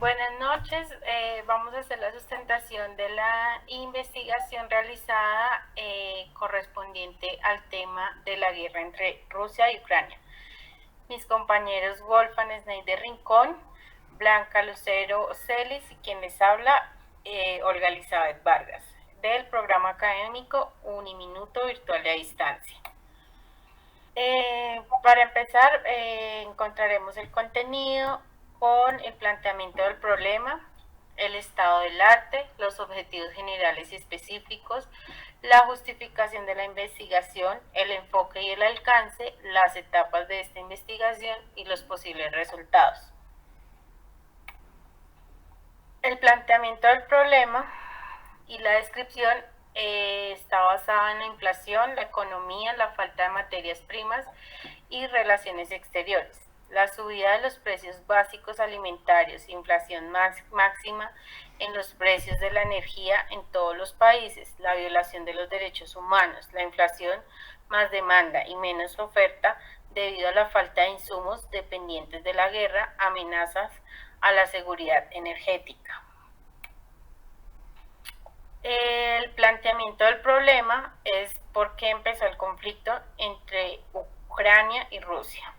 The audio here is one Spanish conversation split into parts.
Buenas noches. Vamos a hacer la sustentación de la investigación realizada correspondiente al tema de la guerra entre Rusia y Ucrania. Mis compañeros Wolfgang Schneider Rincón, Blanca Lucero Celis y quien les habla, Olga Elizabeth Vargas, del programa académico Uniminuto Virtual de a Distancia. Para empezar, encontraremos el contenido con el planteamiento del problema, el estado del arte, los objetivos generales y específicos, la justificación de la investigación, el enfoque y el alcance, las etapas de esta investigación y los posibles resultados. El planteamiento del problema y la descripción está basada en la inflación, la economía, la falta de materias primas y relaciones exteriores. La subida de los precios básicos alimentarios, inflación máxima en los precios de la energía en todos los países, la violación de los derechos humanos, la inflación más demanda y menos oferta debido a la falta de insumos dependientes de la guerra, amenazas a la seguridad energética. El planteamiento del problema es por qué empezó el conflicto entre Ucrania y Rusia.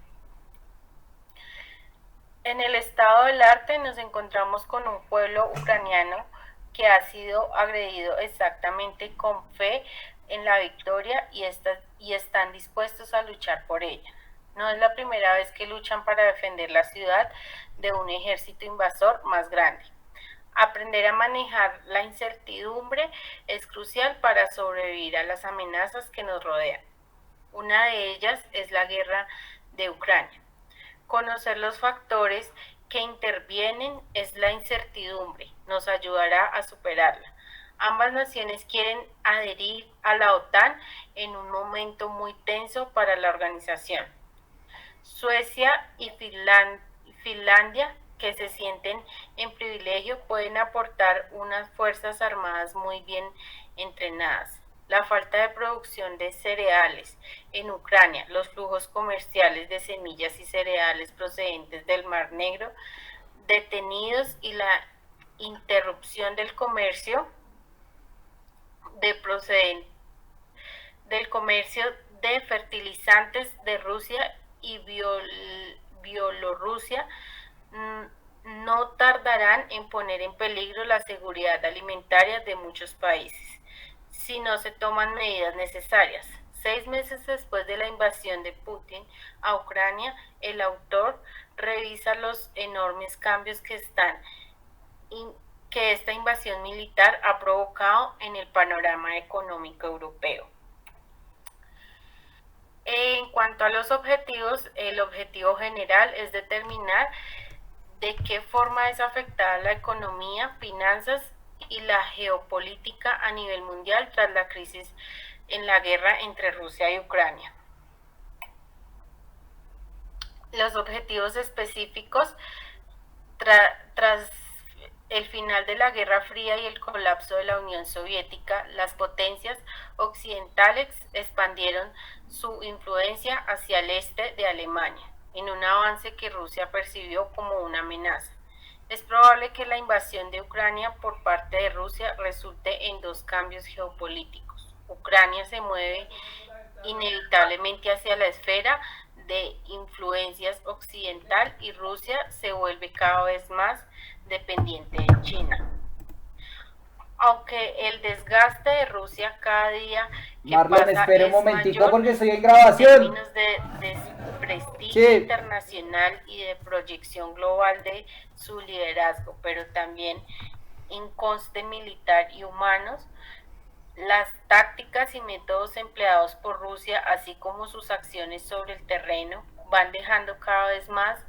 En el estado del arte nos encontramos con un pueblo ucraniano que ha sido agredido exactamente con fe en la victoria y están dispuestos a luchar por ella. No es la primera vez que luchan para defender la ciudad de un ejército invasor más grande. Aprender a manejar la incertidumbre es crucial para sobrevivir a las amenazas que nos rodean. Una de ellas es la guerra de Ucrania. Conocer los factores que intervienen es la incertidumbre, nos ayudará a superarla. Ambas naciones quieren adherir a la OTAN en un momento muy tenso para la organización. Suecia y Finlandia, que se sienten en privilegio, pueden aportar unas fuerzas armadas muy bien entrenadas. La falta de producción de cereales en Ucrania, los flujos comerciales de semillas y cereales procedentes del Mar Negro detenidos y la interrupción del comercio de fertilizantes de Rusia y Bielorrusia no tardarán en poner en peligro la seguridad alimentaria de muchos países si no se toman medidas necesarias. 6 meses después de la invasión de Putin a Ucrania, el autor revisa los enormes cambios que esta invasión militar ha provocado en el panorama económico europeo. En cuanto a los objetivos, el objetivo general es determinar de qué forma es afectada la economía, finanzas y la geopolítica a nivel mundial tras la crisis en la guerra entre Rusia y Ucrania. Los objetivos específicos tras el final de la Guerra Fría y el colapso de la Unión Soviética, las potencias occidentales expandieron su influencia hacia el este de Alemania, en un avance que Rusia percibió como una amenaza. Es probable que la invasión de Ucrania por parte de Rusia resulte en dos cambios geopolíticos. Ucrania se mueve inevitablemente hacia la esfera de influencias occidental y Rusia se vuelve cada vez más dependiente de China. Aunque el desgaste de Rusia cada día que Marlon, pasa espera un momentico porque estoy en grabación. En términos de prestigio internacional y de proyección global de su liderazgo, pero también en coste militar y humanos, las tácticas y métodos empleados por Rusia, así como sus acciones sobre el terreno, van dejando cada vez más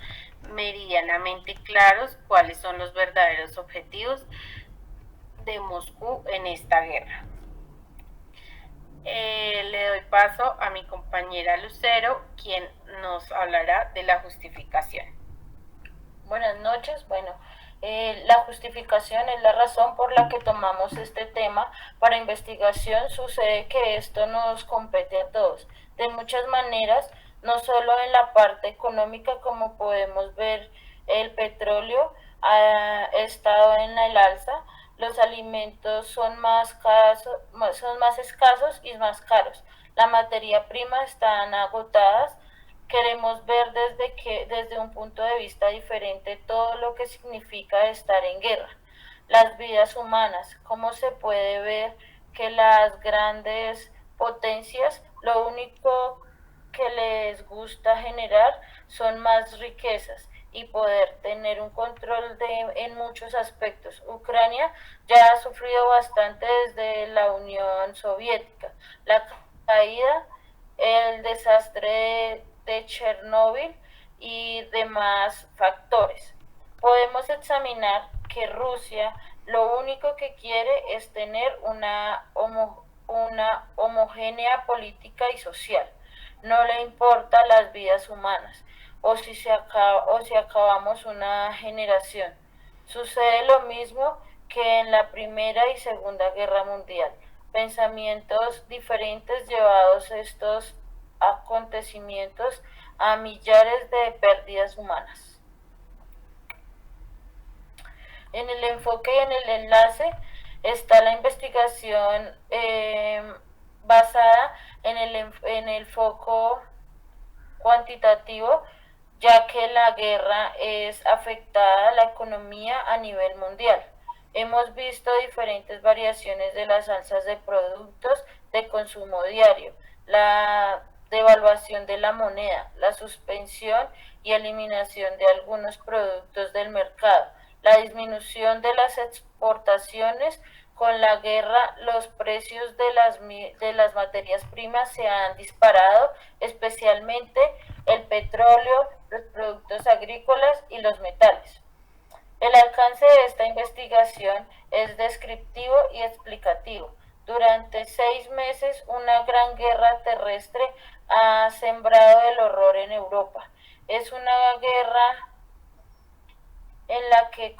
meridianamente claros cuáles son los verdaderos objetivos de Moscú en esta guerra. Le doy paso a mi compañera Lucero, quien nos hablará de la justificación. Buenas noches. La justificación es la razón por la que tomamos este tema para investigación. Sucede que esto nos compete a todos, de muchas maneras, no solo en la parte económica, como podemos ver El petróleo ha estado en el alza, los alimentos son más escasos y más caros. La materia prima están agotadas. Queremos ver desde un punto de vista diferente todo lo que significa estar en guerra. Las vidas humanas, cómo se puede ver que las grandes potencias lo único que les gusta generar son más riquezas y poder tener un control en muchos aspectos. Ucrania ya ha sufrido bastante desde la Unión Soviética. La caída, el desastre de Chernóbil y demás factores. Podemos examinar que Rusia lo único que quiere es tener una homogénea política y social. No le importa las vidas humanas o si acabamos una generación. Sucede lo mismo que en la Primera y Segunda Guerra Mundial. Pensamientos diferentes llevados estos acontecimientos a millares de pérdidas humanas. En el enfoque y en el enlace está la investigación basada en el foco cuantitativo, ya que la guerra es afectada a la economía a nivel mundial. Hemos visto diferentes variaciones de las alzas de productos de consumo diario, la devaluación de la moneda, la suspensión y eliminación de algunos productos del mercado, la disminución de las exportaciones. Con la guerra, los precios de las materias primas se han disparado, especialmente el petróleo, los productos agrícolas y los metales. El alcance de esta investigación es descriptivo y explicativo. Durante 6 meses, una gran guerra terrestre ha sembrado el horror en Europa. Es una guerra en la que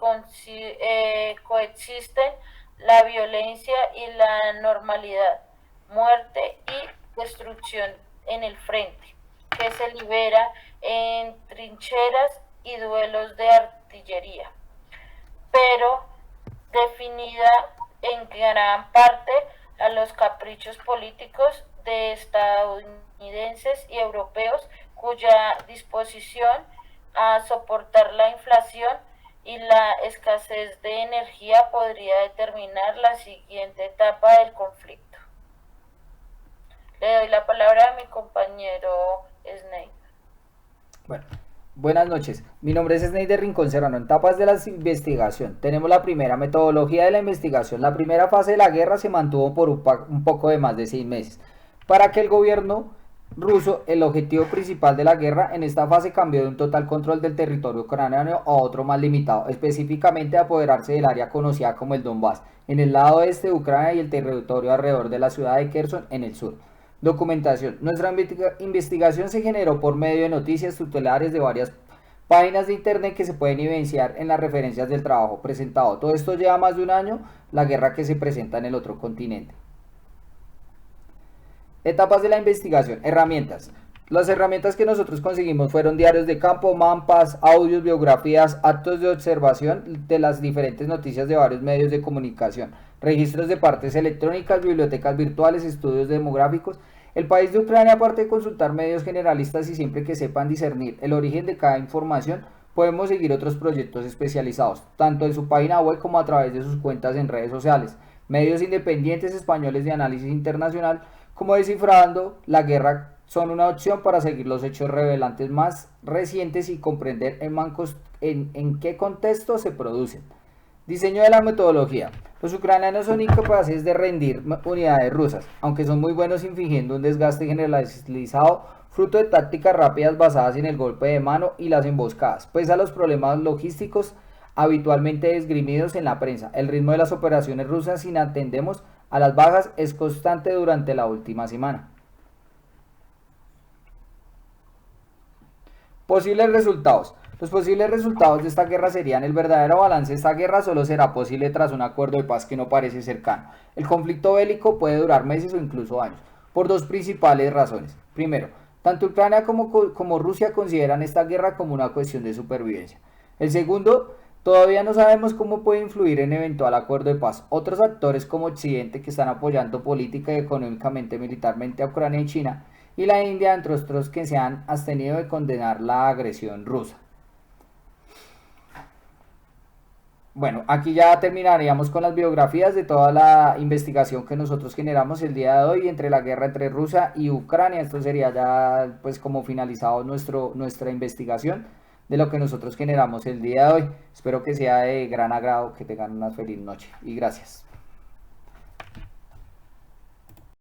coexisten la violencia y la normalidad, muerte y destrucción en el frente, que se libera en trincheras y duelos de artillería, pero definida en gran parte a los caprichos políticos de estadounidenses y europeos, cuya disposición a soportar la inflación y la escasez de energía podría determinar la siguiente etapa del conflicto. Le doy la palabra a mi compañero Snake. Bueno, buenas noches. Mi nombre es Sneider Rincón Serrano. En etapas de la investigación tenemos la primera metodología de la investigación. La primera fase de la guerra se mantuvo por un poco de más de 6 meses. Para que el gobierno ruso, el objetivo principal de la guerra en esta fase cambió de un total control del territorio ucraniano a otro más limitado, específicamente a apoderarse del área conocida como el Donbass, en el lado este de Ucrania y el territorio alrededor de la ciudad de Kherson en el sur. Documentación. Nuestra investigación se generó por medio de noticias tutelares de varias páginas de internet que se pueden evidenciar en las referencias del trabajo presentado. Todo esto lleva más de un año, la guerra que se presenta en el otro continente. Etapas de la investigación. Herramientas. Las herramientas que nosotros conseguimos fueron diarios de campo, mapas, audios, biografías, actos de observación de las diferentes noticias de varios medios de comunicación, registros de partes electrónicas, bibliotecas virtuales, estudios demográficos. El país de Ucrania, aparte de consultar medios generalistas y siempre que sepan discernir el origen de cada información, podemos seguir otros proyectos especializados, tanto en su página web como a través de sus cuentas en redes sociales, medios independientes españoles de análisis internacional, como Descifrando la Guerra, son una opción para seguir los hechos revelantes más recientes y comprender en qué contexto se producen. Diseño de la metodología. Los ucranianos son incapaces de rendir unidades rusas, aunque son muy buenos infligiendo un desgaste generalizado, fruto de tácticas rápidas basadas en el golpe de mano y las emboscadas, pese a los problemas logísticos habitualmente esgrimidos en la prensa. El ritmo de las operaciones rusas, si atendemos a las bajas, es constante durante la última semana. Posibles resultados. Los posibles resultados de esta guerra serían: el verdadero balance de esta guerra solo será posible tras un acuerdo de paz que no parece cercano. El conflicto bélico puede durar meses o incluso años, por dos principales razones. Primero, tanto Ucrania como Rusia consideran esta guerra como una cuestión de supervivencia. El segundo, todavía no sabemos cómo puede influir en eventual acuerdo de paz. Otros actores como Occidente que están apoyando política y económicamente, militarmente a Ucrania y China, y la India, entre otros, que se han abstenido de condenar la agresión rusa. Bueno, aquí ya terminaríamos con las biografías de toda la investigación que nosotros generamos el día de hoy entre la guerra entre Rusia y Ucrania. Esto sería ya pues como finalizado nuestra investigación de lo que nosotros generamos el día de hoy. Espero que sea de gran agrado, que tengan una feliz noche y gracias.